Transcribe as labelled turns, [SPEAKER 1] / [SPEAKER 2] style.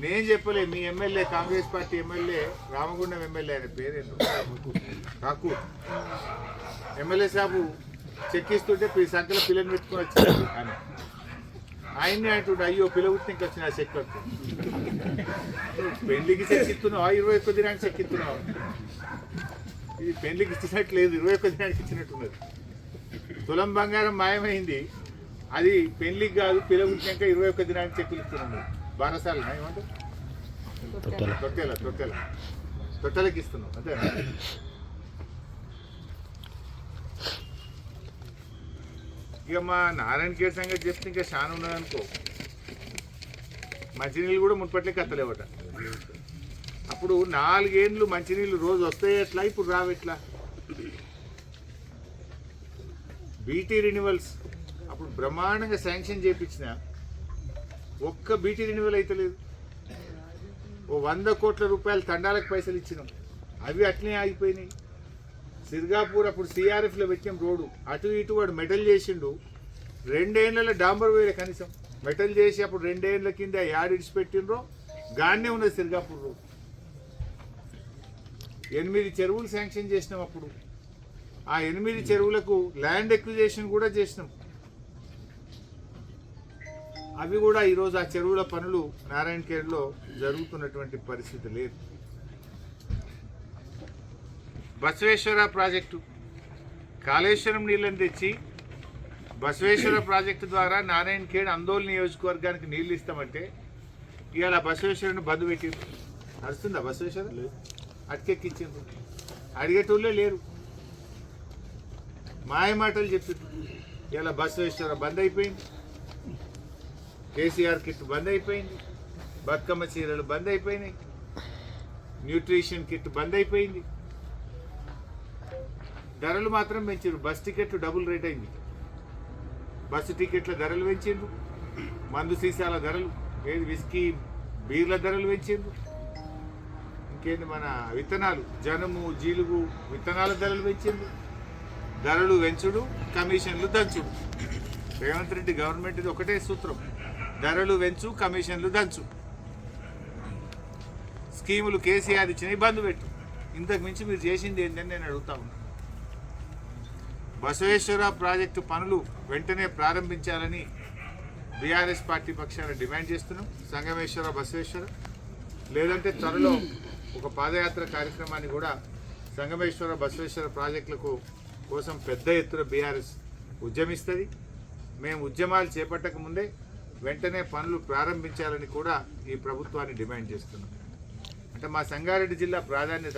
[SPEAKER 1] నేను చెప్పలే, మీ MLA Congress party MLA Ramagundam MLA ఆయన పేరేందు కాకు ఎమ్మెల్యే సాబు చెక్కిస్తుంటే సంఖ్యలో పిల్లలు పెట్టుకుని వచ్చింది అని ఆయన్ని అంటుండే, అయ్యో పిల్లవుతుంది ఇంకా వచ్చిన చెక్ పెళ్లికి చెక్కిస్తున్నావు 21 దినానికి చెక్కిస్తున్నావు. ఇది పెళ్లికి ఇచ్చినట్లేదు, 21 దినానికి ఇచ్చినట్టున్నది. తులం బంగారం మాయమైంది, అది పెళ్లికి కాదు పిల్లవుంటాక 21 దినానికి చెక్కులు ఇస్తున్నాను. బారసాలు ఏమంటారు తొట్టెలకి ఇస్తున్నాం అంతే. ఇక మా నారాయణ ఖేడ్ సంగతి చెప్తే ఇంకా చాలా ఉన్నదనుకో. మంచినీళ్ళు కూడా మున్పట్లే కత్తలేవట. అప్పుడు 4 ఏళ్ళు మంచినీళ్ళు రోజు వస్తాయి ఎట్లా, ఇప్పుడు రావెట్లా. బీటీ రెన్యువల్స్ అప్పుడు బ్రహ్మాండంగా శాంక్షన్ చేయించిన ఒక్క బీటీ రెన్యువల్ అయితే లేదు. ఓ 100 కోట్ల రూపాయలు తండాలకు పైసలు ఇచ్చినాం, అవి అట్లనే ఆగిపోయినాయి. సిర్గాపూర్ అప్పుడు సిఆర్ఎఫ్లో పెట్టినాం రోడ్డు, అటు ఇటు వాడు మెటల్ చేసిండు. 2 ఏళ్లలో డాంబర్ వేరే కనీసం మెటల్ చేసి అప్పుడు 2 ఏళ్ల కింద యాడ్ ఇడిచి పెట్టినరో గానే ఉన్నది సిర్గాపూర్ రోడ్. 8 చెరువులు శాంక్షన్ చేసినాం అప్పుడు. ఆ 8 చెరువులకు ల్యాండ్ ఎక్విజేషన్ కూడా చేసినాం. అవి కూడా ఈరోజు ఆ చెరువుల పనులు నారాయణ ఖేడ్లో జరుగుతున్నటువంటి పరిస్థితి లేదు. బసవేశ్వర ప్రాజెక్టు కాళేశ్వరం నీళ్ళని తెచ్చి బసవేశ్వర ప్రాజెక్టు ద్వారా నారాయణ ఖేడ్ అందోల్ నియోజకవర్గానికి నీళ్ళు ఇస్తామంటే ఇవాళ బసవేశ్వరుని బంద్ పెట్టిండ్రు. నడుస్తుందా బసవేశ్వర? అటుకెక్కించిండ్రు, అడిగేటోళ్ళే లేరు, మాయమాటలు చెప్పిండ్రు. ఇవాళ బసవేశ్వర బంద్ అయిపోయింది, కేసీఆర్ కిట్ బంద్ అయిపోయింది, బతుకమ్మ చీరలు బంద్ అయిపోయినాయి, న్యూట్రిషన్ కిట్ బంద్ అయిపోయింది. ధరలు మాత్రం పెంచారు. బస్ టికెట్లు డబుల్ రేట్ అయింది. బస్సు టికెట్ల ధరలు పెంచిండ్రు, మందు సీసాల ధరలు, ఏది విస్కీ బీర్ల ధరలు పెంచిండ్రు. ఇంకేంది మన విత్తనాలు జనము జీలుగు విత్తనాల ధరలు పెంచిండ్రు. ధరలు పెంచుడు, కమిషన్లు దంచుడు. రేవంత్ రెడ్డి గవర్నమెంట్ ఇది ఒకటే సూత్రం, ధరలు పెంచు కమిషన్లు దంచు. స్కీములు కేసీఆర్ ఇచ్చినవి బంద్ పెట్టు. ఇంతకు మించి మీరు చేసింది ఏంటని నేను అడుగుతా ఉన్నా. బసవేశ్వర ప్రాజెక్టు పనులు వెంటనే ప్రారంభించాలని బీఆర్ఎస్ పార్టీ పక్షాన డిమాండ్ చేస్తున్నాం. సంగమేశ్వర బసవేశ్వర లేదంటే త్వరలో ఒక పాదయాత్ర కార్యక్రమాన్ని కూడా సంగమేశ్వర బసవేశ్వర ప్రాజెక్టులకు కోసం పెద్ద ఎత్తున బీఆర్ఎస్ ఉద్యమిస్తుంది. మేము ఉద్యమాలు చేపట్టక ముందే వెంటనే పనులు ప్రారంభించాలని కూడా ఈ ప్రభుత్వాన్ని డిమాండ్ చేస్తున్నాం. అంటే మా సంగారెడ్డి జిల్లా ప్రాధాన్యత